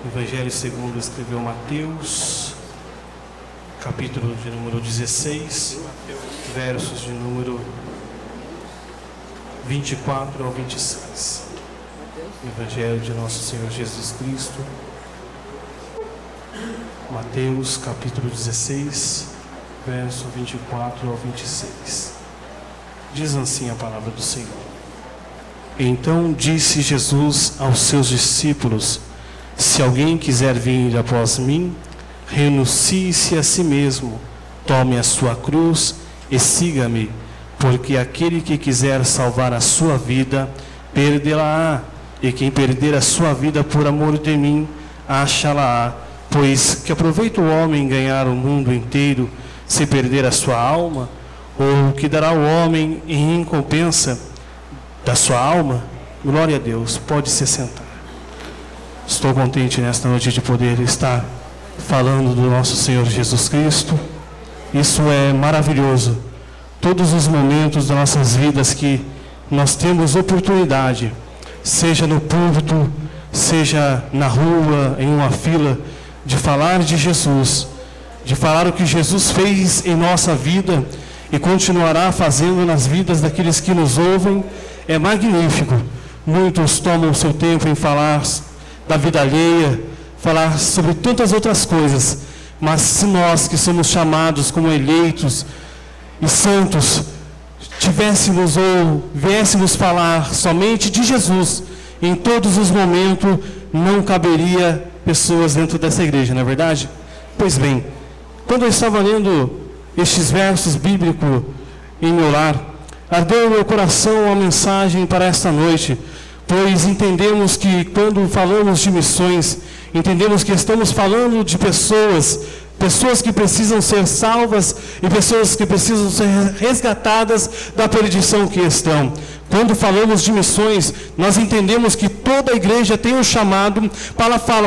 Evangelho segundo escreveu Mateus, capítulo de número 16, versos de número 24 ao 26. Evangelho de nosso Senhor Jesus Cristo, Mateus, capítulo 16, verso 24 ao 26. Diz assim a palavra do Senhor. Então disse Jesus aos seus discípulos: se alguém quiser vir após mim, renuncie-se a si mesmo, tome a sua cruz e siga-me, porque aquele que quiser salvar a sua vida, perdê-la-á, e quem perder a sua vida por amor de mim, achá-la-á. Pois que aproveita o homem ganhar o mundo inteiro, se perder a sua alma? Ou que dará o homem em recompensa da sua alma? Glória a Deus. Pode se sentar. Estou contente nesta noite de poder estar falando do nosso Senhor Jesus Cristo. Isso é maravilhoso. Todos os momentos das nossas vidas que nós temos oportunidade, seja no púlpito, seja na rua, em uma fila, de falar de Jesus, de falar o que Jesus fez em nossa vida e continuará fazendo nas vidas daqueles que nos ouvem, é magnífico. Muitos tomam seu tempo em falar da vida alheia, falar sobre tantas outras coisas, mas se nós que somos chamados como eleitos e santos tivéssemos ou viéssemos falar somente de Jesus em todos os momentos, não caberia pessoas dentro dessa igreja, não é verdade? Pois bem, quando eu estava lendo estes versos bíblicos em meu lar, ardeu em meu coração uma mensagem para esta noite, pois entendemos que quando falamos de missões, entendemos que estamos falando de pessoas que precisam ser salvas e pessoas que precisam ser resgatadas da perdição que estão. Quando falamos de missões, nós entendemos que toda a igreja tem um chamado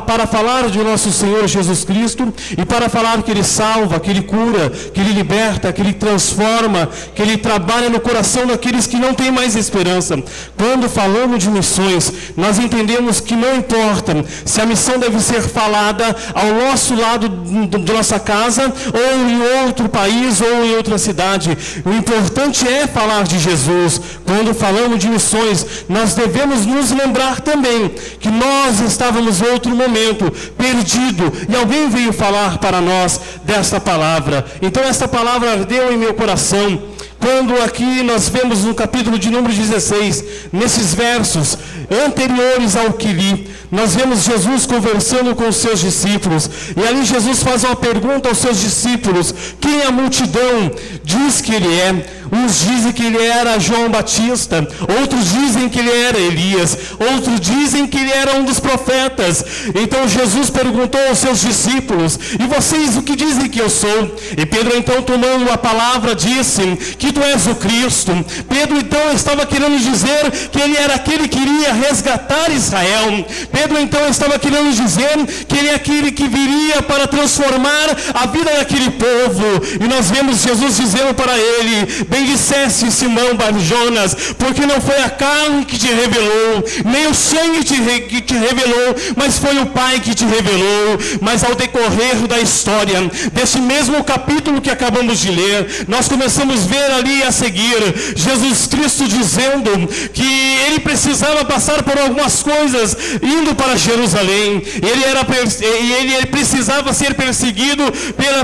para falar de nosso Senhor Jesus Cristo e para falar que Ele salva, que Ele cura, que Ele liberta, que Ele transforma, que Ele trabalha no coração daqueles que não têm mais esperança. Quando falamos de missões, nós entendemos que não importa se a missão deve ser falada ao nosso lado da nossa casa, ou em outro país, ou em outra cidade. O importante é falar de Jesus. Quando falamos de missões, nós devemos nos lembrar também que nós estávamos em outro momento, perdido, e alguém veio falar para nós desta palavra. Então esta palavra ardeu em meu coração. Quando aqui nós vemos no capítulo de número 16, nesses versos anteriores ao que li, nós vemos Jesus conversando com os seus discípulos, e ali Jesus faz uma pergunta aos seus discípulos: quem a multidão diz que ele é? Uns dizem que ele era João Batista, outros dizem que ele era Elias, outros dizem que ele era um dos profetas. Então Jesus perguntou aos seus discípulos: e vocês o que dizem que eu sou? E Pedro então, tomando a palavra, disse que tu és o Cristo. Pedro então estava querendo dizer que ele era aquele que iria resgatar Israel. Pedro então estava querendo dizer que ele é aquele que viria para transformar a vida daquele povo. E nós vemos Jesus dizendo para ele: bem disseste, Simão Bar-Jonas, porque não foi a carne que te revelou, nem o sangue que te revelou, mas foi o Pai que te revelou. Mas ao decorrer da história, desse mesmo capítulo que acabamos de ler, nós começamos a ver ali a seguir, Jesus Cristo dizendo que ele precisava passar por algumas coisas, indo para Jerusalém. Ele precisava ser perseguido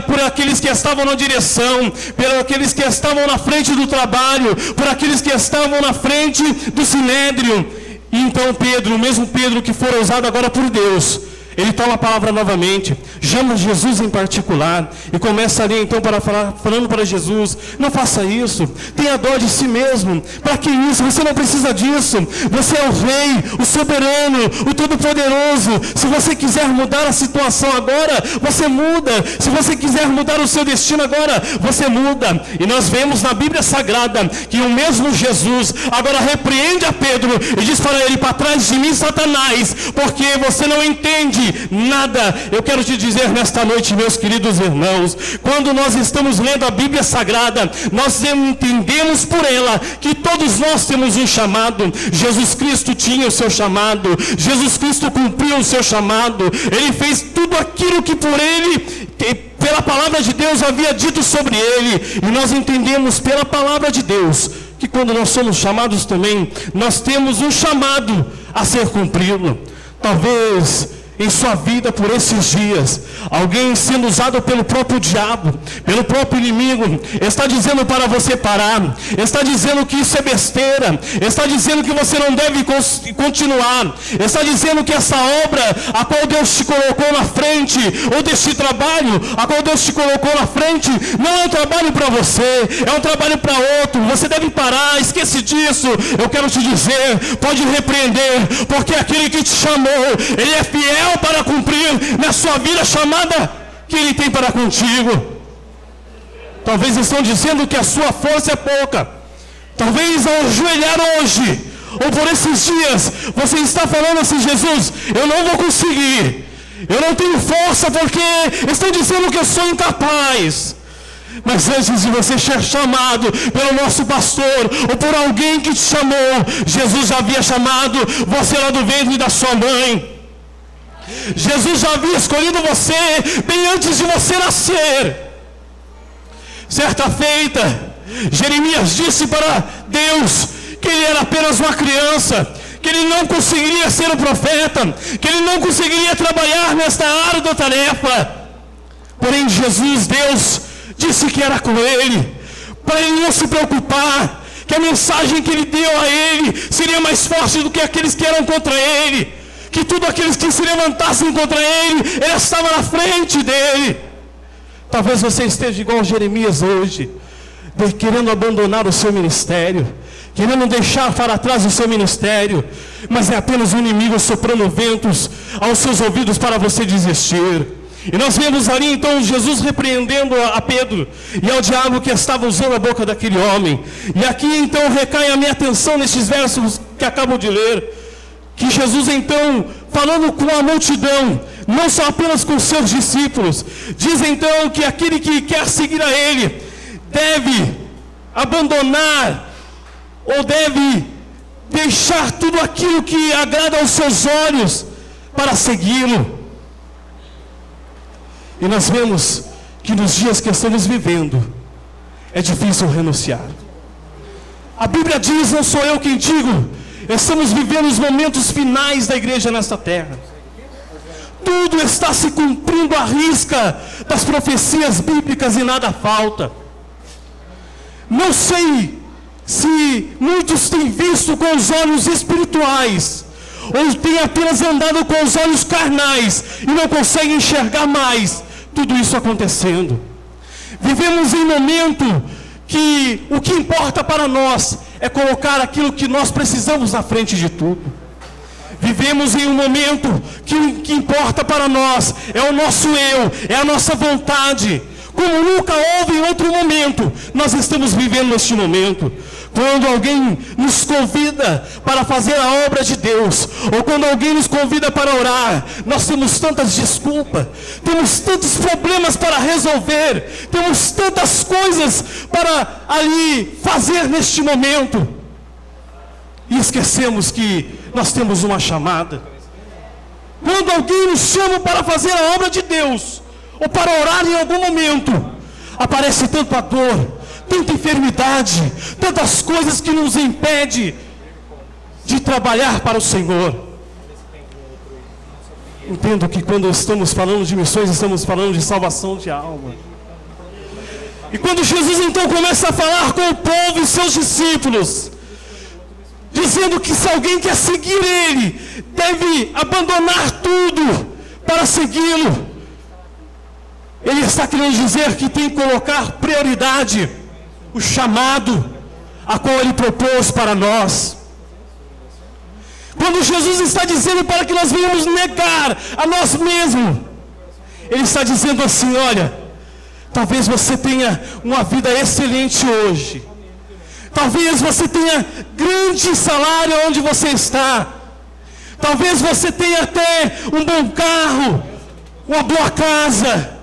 por aqueles que estavam na direção, por aqueles que estavam na frente do trabalho, por aqueles que estavam na frente do Sinédrio. E então Pedro, o mesmo Pedro que for usado agora por Deus, ele toma a palavra novamente, chama Jesus em particular e começa ali então falando para Jesus: não faça isso, tenha dó de si mesmo. Para que isso? Você não precisa disso. Você é o Rei, o soberano, o todo-poderoso. Se você quiser mudar a situação agora, você muda. Se você quiser mudar o seu destino agora, você muda. E nós vemos na Bíblia Sagrada que o mesmo Jesus agora repreende a Pedro e diz para ele: para trás de mim, Satanás, porque você não entende nada. Eu quero te dizer nesta noite, meus queridos irmãos, quando nós estamos lendo a Bíblia Sagrada, nós entendemos por ela que todos nós temos um chamado. Jesus Cristo tinha o seu chamado, Jesus Cristo cumpriu o seu chamado, Ele fez tudo aquilo que por Ele, pela palavra de Deus, havia dito sobre Ele. E nós entendemos pela palavra de Deus que quando nós somos chamados também, nós temos um chamado a ser cumprido. Talvez em sua vida por esses dias, alguém sendo usado pelo próprio diabo, pelo próprio inimigo, está dizendo para você parar, está dizendo que isso é besteira, está dizendo que você não deve continuar, está dizendo que essa obra a qual Deus te colocou na frente, ou deste trabalho a qual Deus te colocou na frente, não é um trabalho para você, é um trabalho para outro, você deve parar, esquece disso. Eu quero te dizer, pode repreender, porque aquele que te chamou, Ele é fiel para cumprir na sua vida a chamada que Ele tem para contigo. Talvez estão dizendo que a sua força é pouca. Talvez ao ajoelhar hoje, ou por esses dias, você está falando assim: Jesus, eu não vou conseguir, eu não tenho força porque estão dizendo que eu sou incapaz. Mas antes de você ser chamado pelo nosso pastor, ou por alguém que te chamou, Jesus já havia chamado você lá do ventre da sua mãe. Jesus já havia escolhido você bem antes de você nascer. Certa feita, Jeremias disse para Deus que ele era apenas uma criança, que ele não conseguiria ser um profeta, que ele não conseguiria trabalhar nesta árdua tarefa. Porém Deus disse que era com ele, para ele não se preocupar, que a mensagem que ele deu a ele seria mais forte do que aqueles que eram contra ele, que tudo aqueles que se levantassem contra ele estava na frente dele. Talvez você esteja igual a Jeremias hoje, querendo abandonar o seu ministério, querendo deixar para trás o seu ministério, mas é apenas o inimigo soprando ventos aos seus ouvidos para você desistir. E nós vemos ali então Jesus repreendendo a Pedro e ao diabo que estava usando a boca daquele homem. E aqui então recai a minha atenção nesses versos que acabo de ler, que Jesus então, falando com a multidão, não só apenas com seus discípulos, diz então que aquele que quer seguir a Ele, deve abandonar, ou deve deixar tudo aquilo que agrada aos seus olhos, para segui-lo. E nós vemos que nos dias que estamos vivendo, é difícil renunciar. A Bíblia diz, não sou eu quem digo, estamos vivendo os momentos finais da igreja nesta terra. Tudo está se cumprindo à risca das profecias bíblicas e nada falta. Não sei se muitos têm visto com os olhos espirituais, ou têm apenas andado com os olhos carnais e não conseguem enxergar mais tudo isso acontecendo. Vivemos em um momento que o que importa para nós é colocar aquilo que nós precisamos na frente de tudo. Vivemos em um momento que o que importa para nós é o nosso eu, é a nossa vontade. Como nunca houve em outro momento, nós estamos vivendo neste momento. Quando alguém nos convida para fazer a obra de Deus, ou quando alguém nos convida para orar, nós temos tantas desculpas, temos tantos problemas para resolver, temos tantas coisas para ali fazer neste momento, e esquecemos que nós temos uma chamada. Quando alguém nos chama para fazer a obra de Deus, ou para orar em algum momento, aparece tanto a dor, tanta enfermidade, tantas coisas que nos impedem de trabalhar para o Senhor. Entendo que quando estamos falando de missões, estamos falando de salvação de alma. E quando Jesus então começa a falar com o povo e seus discípulos, dizendo que se alguém quer seguir Ele, deve abandonar tudo para segui-lo. Ele está querendo dizer que tem que colocar prioridade o chamado a qual Ele propôs para nós. Quando Jesus está dizendo para que nós venhamos negar a nós mesmos, Ele está dizendo assim: olha, talvez você tenha uma vida excelente hoje, talvez você tenha grande salário onde você está, Talvez você tenha até um bom carro, uma boa casa,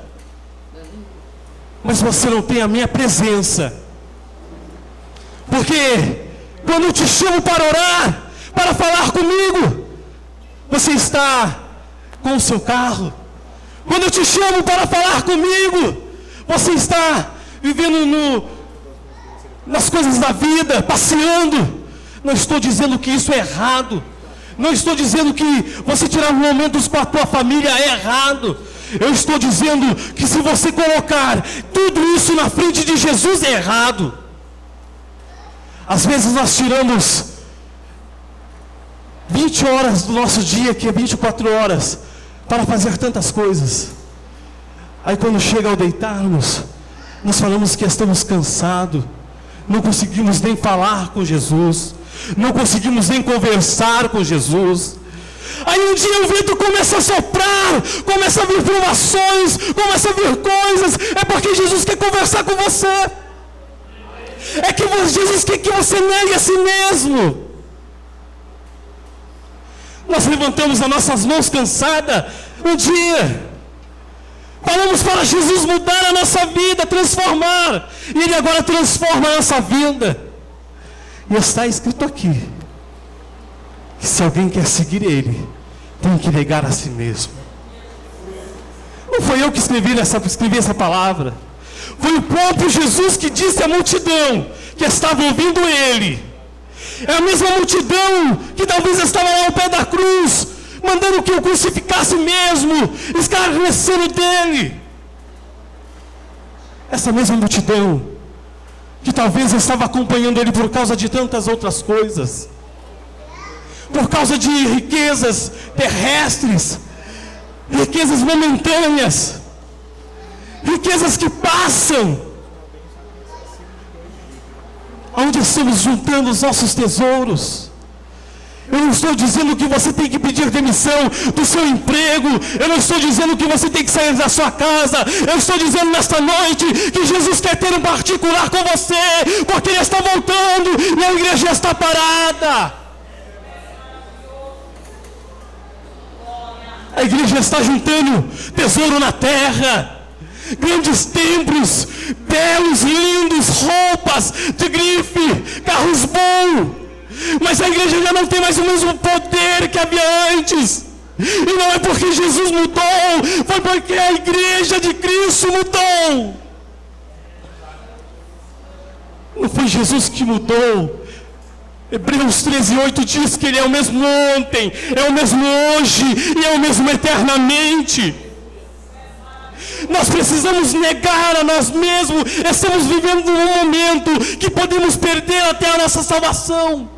mas você não tem a minha presença. Porque quando eu te chamo para orar, para falar comigo, você está com o seu carro. Quando eu te chamo para falar comigo, você está vivendo nas coisas da vida, passeando. Não estou dizendo que isso é errado. Não estou dizendo que você tirar momentos com a tua família é errado. Eu estou dizendo que se você colocar tudo isso na frente de Jesus é errado. Às vezes nós tiramos 20 horas do nosso dia, que é 24 horas, para fazer tantas coisas. Aí quando chega ao deitarmos, nós falamos que estamos cansados, não conseguimos nem falar com Jesus, não conseguimos nem conversar com Jesus. Aí um dia o vento começa a soprar, começa a vir provações, começa a vir coisas. É porque Jesus quer conversar com você. É que Jesus quer que você negue a si mesmo. Nós levantamos as nossas mãos cansadas um dia, falamos para Jesus mudar a nossa vida, transformar, e Ele agora transforma a nossa vida. E está escrito aqui, que se alguém quer seguir Ele, tem que negar a si mesmo. Não foi eu que escrevi essa palavra, foi o próprio Jesus que disse à multidão que estava ouvindo Ele. É a mesma multidão que talvez estava lá ao pé da cruz, mandando que o crucificasse mesmo, escarnecendo dele. Essa mesma multidão que talvez estava acompanhando ele por causa de tantas outras coisas, por causa de riquezas terrestres, riquezas momentâneas, riquezas que passam. Onde estamos juntando os nossos tesouros? Eu não estou dizendo que você tem que pedir demissão do seu emprego. Eu não estou dizendo que você tem que sair da sua casa. Eu estou dizendo nesta noite que Jesus quer ter um particular com você, porque Ele está voltando e a igreja está parada. A igreja está juntando tesouro na terra, grandes templos, belos, lindos, roupas de grife, carros bons, mas a igreja já não tem mais o mesmo poder que havia antes. E não é porque Jesus mudou, foi porque a igreja de Cristo mudou. Não foi Jesus que mudou. Hebreus 13:8 diz que Ele é o mesmo ontem, é o mesmo hoje e é o mesmo eternamente. Nós precisamos negar a nós mesmos. Estamos vivendo um momento que podemos perder até a nossa salvação,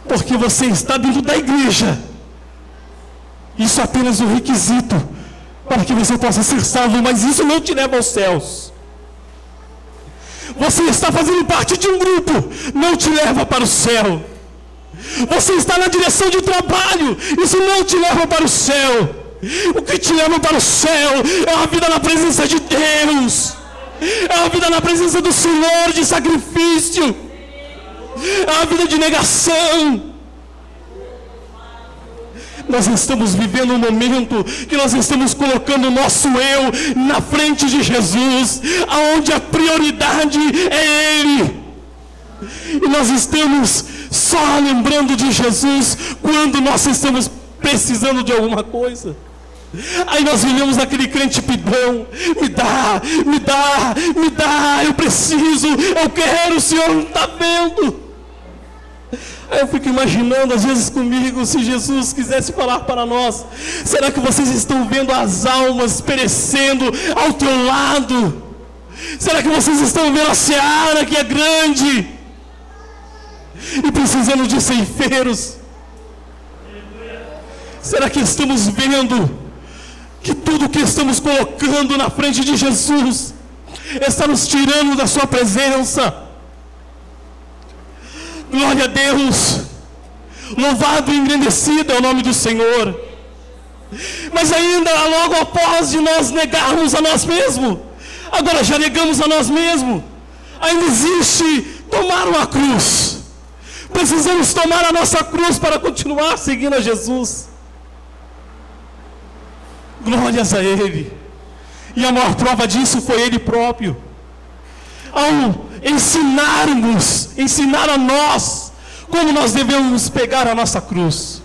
porque você está dentro da igreja. Isso é apenas um requisito para que você possa ser salvo, mas isso não te leva aos céus. Você está fazendo parte de um grupo, não te leva para o céu. Você está na direção de trabalho, isso não te leva para o céu. O que te leva para o céu é uma vida na presença de Deus, é uma vida na presença do Senhor de sacrifício, é uma vida de negação. Nós estamos vivendo um momento que nós estamos colocando o nosso eu na frente de Jesus, aonde a prioridade é Ele. E nós estamos só lembrando de Jesus quando nós estamos precisando de alguma coisa. Aí nós vivemos aquele crente pidão: me dá, me dá, me dá, eu preciso, eu quero, o Senhor não está vendo. Aí eu fico imaginando às vezes comigo, se Jesus quisesse falar para nós: será que vocês estão vendo as almas perecendo ao teu lado? Será que vocês estão vendo a seara que é grande e precisando de ceifeiros? Será que estamos vendo que tudo que estamos colocando na frente de Jesus está nos tirando da sua presença? Glória a Deus, louvado e engrandecido é o nome do Senhor. Mas ainda logo após de nós negarmos a nós mesmos, agora já negamos a nós mesmos, ainda existe tomar uma cruz. Precisamos tomar a nossa cruz para continuar seguindo a Jesus. Glórias a Ele. E a maior prova disso foi Ele próprio. Ao ensinar a nós como nós devemos pegar a nossa cruz.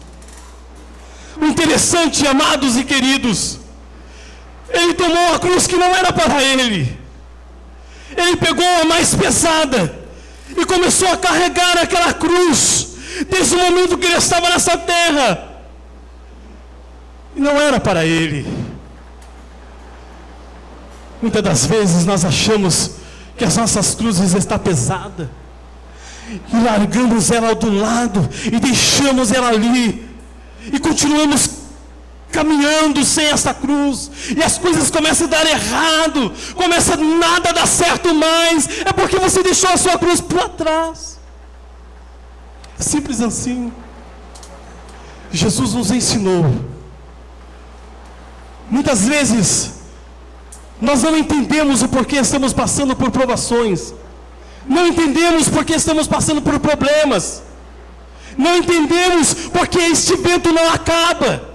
O interessante, amados e queridos, Ele tomou a cruz que não era para Ele. Ele pegou a mais pesada e começou a carregar aquela cruz desde o momento que Ele estava nessa terra. E não era para Ele. Muitas das vezes nós achamos que as nossas cruzes estão pesadas e largamos ela do lado e deixamos ela ali e continuamos caminhando sem essa cruz, e as coisas começam a dar errado, começa nada a dar certo mais, é porque você deixou a sua cruz para trás. Simples assim. Jesus nos ensinou. Muitas vezes nós não entendemos o porquê estamos passando por provações, não entendemos porque estamos passando por problemas, não entendemos porque este vento não acaba.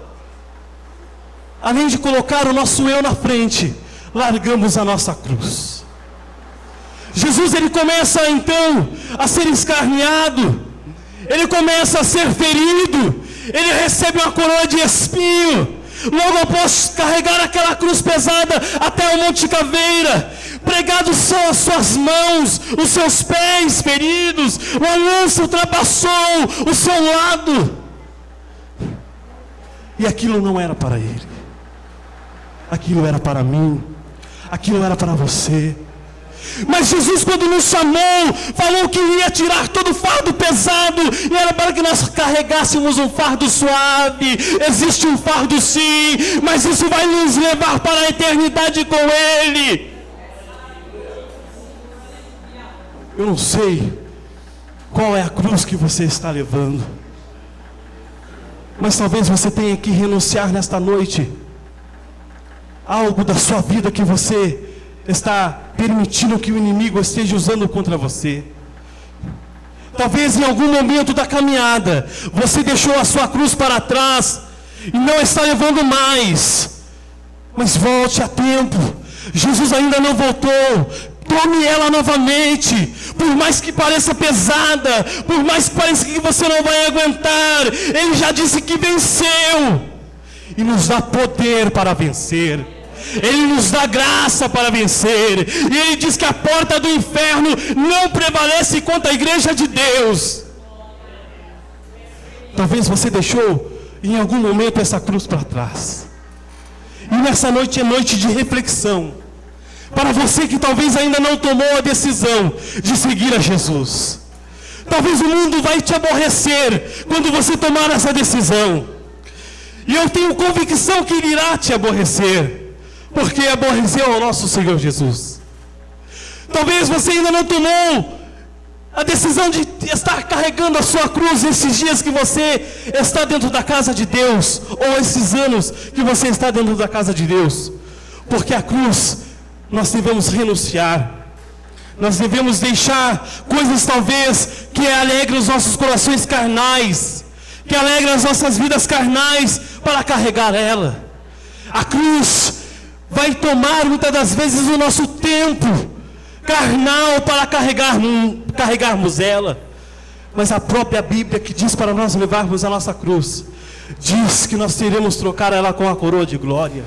Além de colocar o nosso eu na frente, largamos a nossa cruz. Jesus, Ele começa então a ser escarneado, Ele começa a ser ferido, Ele recebe uma coroa de espinho, logo após carregar aquela cruz pesada até o Monte Caveira. Pregados são as suas mãos, os seus pés feridos, uma lança ultrapassou o seu lado. E aquilo não era para Ele, aquilo era para mim, aquilo era para você. Mas Jesus, quando nos chamou, falou que ia tirar todo o fardo pesado, e era para que nós carregássemos um fardo suave. Existe um fardo sim, mas isso vai nos levar para a eternidade com Ele. Eu não sei qual é a cruz que você está levando, mas talvez você tenha que renunciar nesta noite algo da sua vida que você está permitindo que o inimigo esteja usando contra você. Talvez em algum momento da caminhada você deixou a sua cruz para trás e não está levando mais, mas volte a tempo. Jesus ainda não voltou. Tome ela novamente, por mais que pareça pesada, por mais que pareça que você não vai aguentar. Ele já disse que venceu e nos dá poder para vencer. Ele nos dá graça para vencer. E Ele diz que a porta do inferno não prevalece contra a igreja de Deus. Talvez você deixou em algum momento essa cruz para trás, e nessa noite é noite de reflexão. Para você que talvez ainda não tomou a decisão de seguir a Jesus. Talvez o mundo vai te aborrecer quando você tomar essa decisão. E eu tenho convicção que Ele irá te aborrecer, porque aborreceu ao nosso Senhor Jesus. Talvez você ainda não tomou a decisão de estar carregando a sua cruz esses dias que você está dentro da casa de Deus, ou esses anos que você está dentro da casa de Deus. Porque a cruz nós devemos renunciar. Nós devemos deixar coisas talvez que alegrem os nossos corações carnais, que alegrem as nossas vidas carnais, para carregar ela. A cruz vai tomar muitas das vezes o nosso tempo carnal para carregarmos ela. Mas a própria Bíblia, que diz para nós levarmos a nossa cruz, diz que nós teremos trocar ela com a coroa de glória.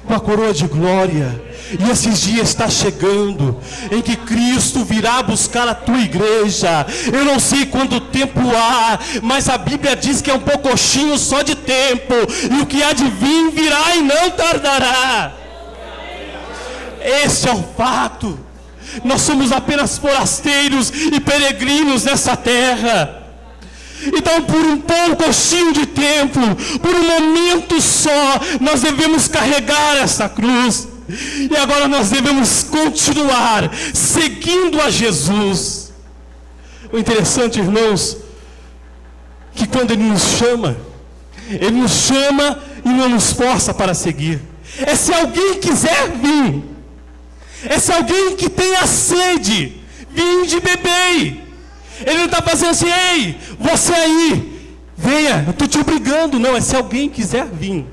Com a coroa de glória. E esses dias está chegando em que Cristo virá buscar a tua igreja. Eu não sei quanto tempo há, mas a Bíblia diz que é um poucochinho só de tempo, e o que há de vir virá e não tardará. Este é o fato. Nós somos apenas forasteiros e peregrinos nessa terra. Então, por um poucochinho de tempo, por um momento só, nós devemos carregar essa cruz. E agora nós devemos continuar seguindo a Jesus. O interessante, irmãos, que quando Ele nos chama e não nos força para seguir. É se alguém quiser vir, é se alguém que tenha sede, vinde e bebei. Ele não está fazendo assim: ei, você aí, venha, eu estou te obrigando. Não, é se alguém quiser vir.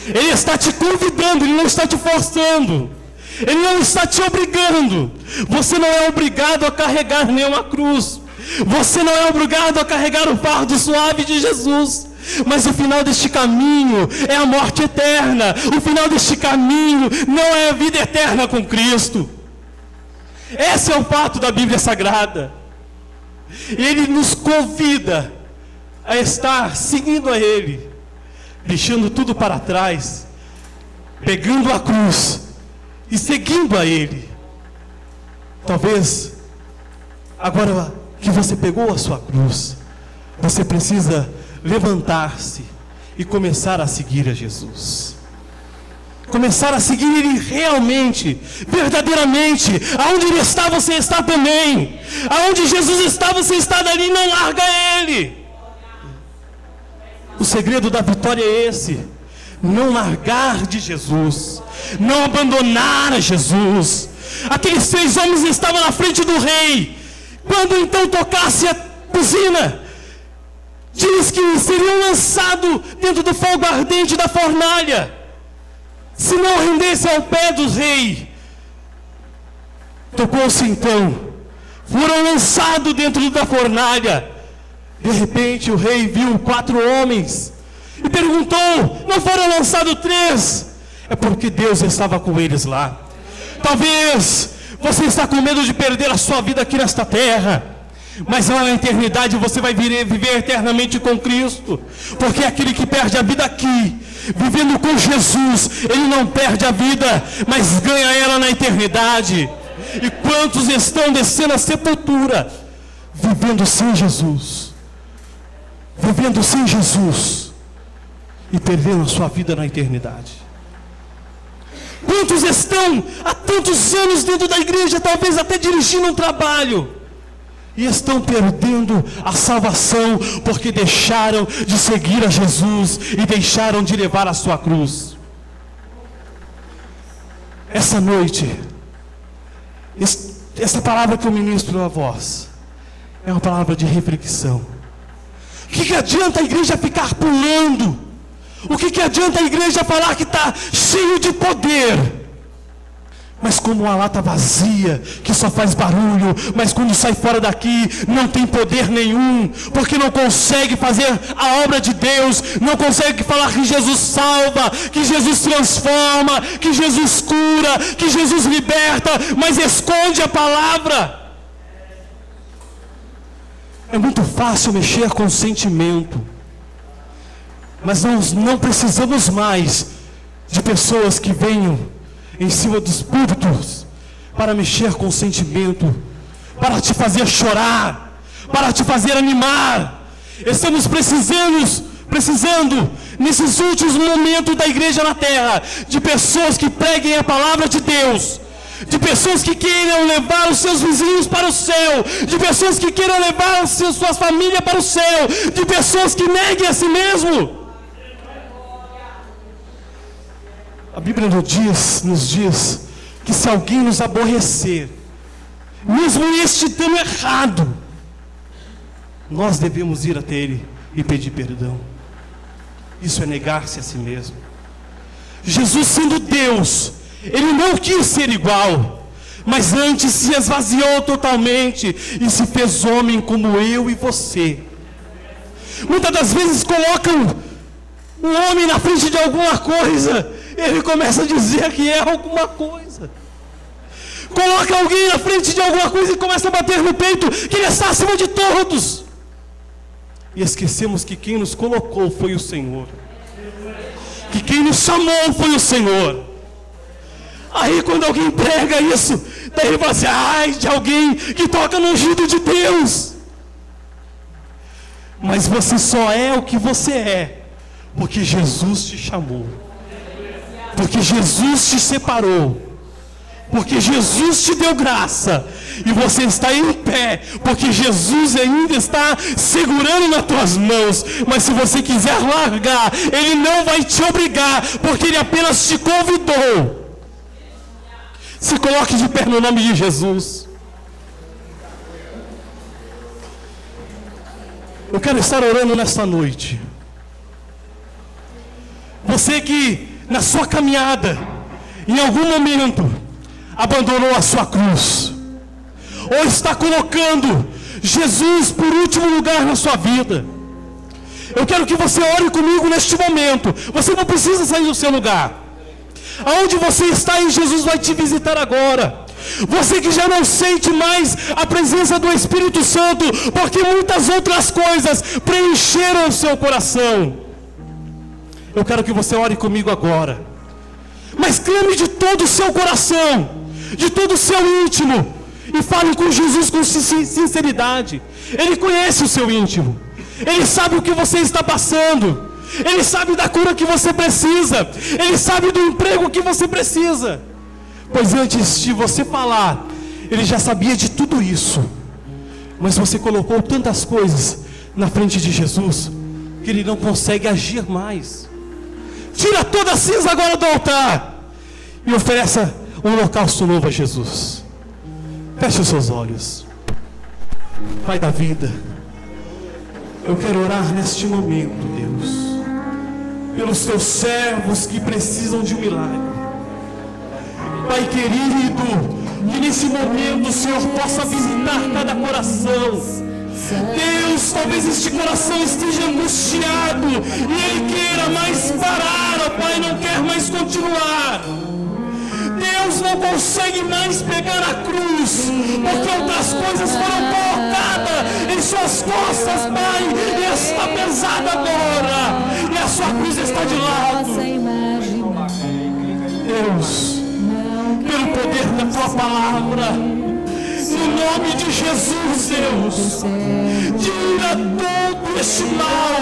Ele está te convidando, Ele não está te forçando. Ele não está te obrigando. Você não é obrigado a carregar nenhuma cruz. Você não é obrigado a carregar o fardo suave de Jesus. Mas o final deste caminho é a morte eterna. O final deste caminho não é a vida eterna com Cristo. Esse é o fato da Bíblia Sagrada. Ele nos convida a estar seguindo a Ele, deixando tudo para trás, pegando a cruz e seguindo a Ele. Talvez, agora que você pegou a sua cruz, você precisa levantar-se e começar a seguir a Jesus. Começar a seguir Ele realmente, verdadeiramente. Aonde Ele está, você está também. Aonde Jesus está, você está dali. Não larga Ele. O segredo da vitória é esse: não largar de Jesus, não abandonar a Jesus. Aqueles 3 homens estavam na frente do rei. Quando então tocasse a buzina, diz que seriam lançados dentro do fogo ardente da fornalha, se não rendesse ao pé do rei. Tocou-se então, foram lançados dentro da fornalha. De repente o rei viu 4 homens e perguntou: não foram lançados 3? É porque Deus estava com eles lá. Talvez você está com medo de perder a sua vida aqui nesta terra, mas lá na eternidade você vai viver eternamente com Cristo. Porque aquele que perde a vida aqui, vivendo com Jesus, ele não perde a vida, mas ganha ela na eternidade. E quantos estão descendo a sepultura, vivendo sem Jesus, vivendo sem Jesus, e perdendo a sua vida na eternidade? Quantos estão há tantos anos dentro da igreja, talvez até dirigindo um trabalho, e estão perdendo a salvação, porque deixaram de seguir a Jesus e deixaram de levar a sua cruz. Essa noite, essa palavra que eu ministro a vós, é uma palavra de reflexão. O que adianta a igreja ficar pulando? O que adianta a igreja falar que está cheio de poder, mas como uma lata vazia, que só faz barulho, mas quando sai fora daqui, não tem poder nenhum, porque não consegue fazer a obra de Deus, não consegue falar que Jesus salva, que Jesus transforma, que Jesus cura, que Jesus liberta, mas esconde a palavra. É muito fácil mexer com o sentimento, mas nós não precisamos mais de pessoas que venham em cima dos púlpitos para mexer com o sentimento, para te fazer chorar, para te fazer animar. Estamos precisando nesses últimos momentos da igreja na terra, de pessoas que preguem a palavra de Deus, de pessoas que queiram levar os seus vizinhos para o céu, de pessoas que queiram levar sua família para o céu, de pessoas que neguem a si mesmo. A Bíblia nos diz que se alguém nos aborrecer, mesmo este dando errado, nós devemos ir até Ele e pedir perdão. Isso é negar-se a si mesmo. Jesus, sendo Deus, Ele não quis ser igual, mas antes se esvaziou totalmente e se fez homem como eu e você. Muitas das vezes colocam um homem na frente de alguma coisa, ele começa a dizer que é alguma coisa. Coloca alguém na frente de alguma coisa e começa a bater no peito que ele está acima de todos. E esquecemos que quem nos colocou foi o Senhor, que quem nos chamou foi o Senhor. Aí quando alguém prega isso, daí ele fala assim: ai de alguém que toca no ungido de Deus. Mas você só é o que você é porque Jesus te chamou, porque Jesus te separou, porque Jesus te deu graça, e você está em pé, porque Jesus ainda está segurando nas tuas mãos. Mas se você quiser largar, Ele não vai te obrigar, porque Ele apenas te convidou. Se coloque de pé no nome de Jesus. quero estar orando nesta noite. Você que na sua caminhada, em algum momento, abandonou a sua cruz, ou está colocando Jesus por último lugar na sua vida, eu quero que você ore comigo neste momento. Você não precisa sair do seu lugar. Aonde você está, e Jesus vai te visitar agora. Você que já não sente mais a presença do Espírito Santo, porque muitas outras coisas preencheram o seu coração, eu quero que você ore comigo agora. Mas clame de todo o seu coração, de todo o seu íntimo, e fale com Jesus com sinceridade. Ele conhece o seu íntimo. Ele sabe o que você está passando. Ele sabe da cura que você precisa. Ele sabe do emprego que você precisa. Pois antes de você falar, Ele já sabia de tudo isso. Mas você colocou tantas coisas na frente de Jesus, que Ele não consegue agir mais. Tira toda a cinza agora do altar e ofereça um holocausto novo a Jesus. Feche os seus olhos. Pai da vida, eu quero orar neste momento, Deus, pelos teus servos que precisam de um milagre. Pai querido, que nesse momento o Senhor possa visitar cada coração. Deus, talvez este coração esteja angustiado e ele queira mais parar, ó Pai, não quer mais continuar. Deus, não consegue mais pegar a cruz, porque outras coisas foram colocadas em suas costas, Pai, e está pesada agora, e a sua cruz está de lado. Deus, pelo poder da tua palavra, no nome de Jesus, Deus, tira todo este mal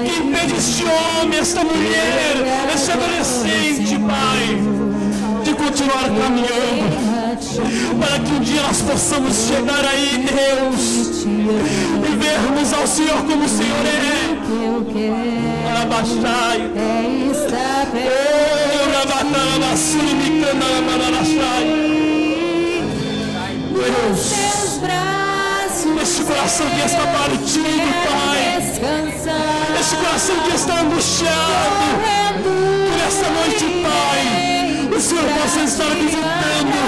que impede este homem, esta mulher, este adolescente, Pai, de continuar caminhando, para que um dia nós possamos chegar aí, Deus, e vermos ao Senhor como o Senhor é. Para baixar, Deus, este coração que está partido, Pai, este coração que está angustiado, que nesta noite, Pai, o Senhor possa estar visitando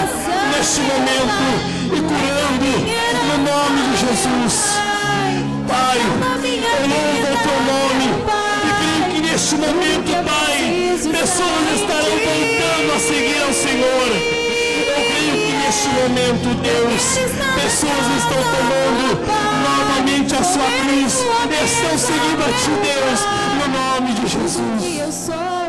neste momento e curando no nome de Jesus. Pai, eu louvo o teu nome e creio que neste momento, Pai, pessoas estarão voltando a seguir ao Senhor. Neste momento, Deus, pessoas estão tomando novamente a sua cruz, estão seguindo a Ti, Deus, no nome de Jesus.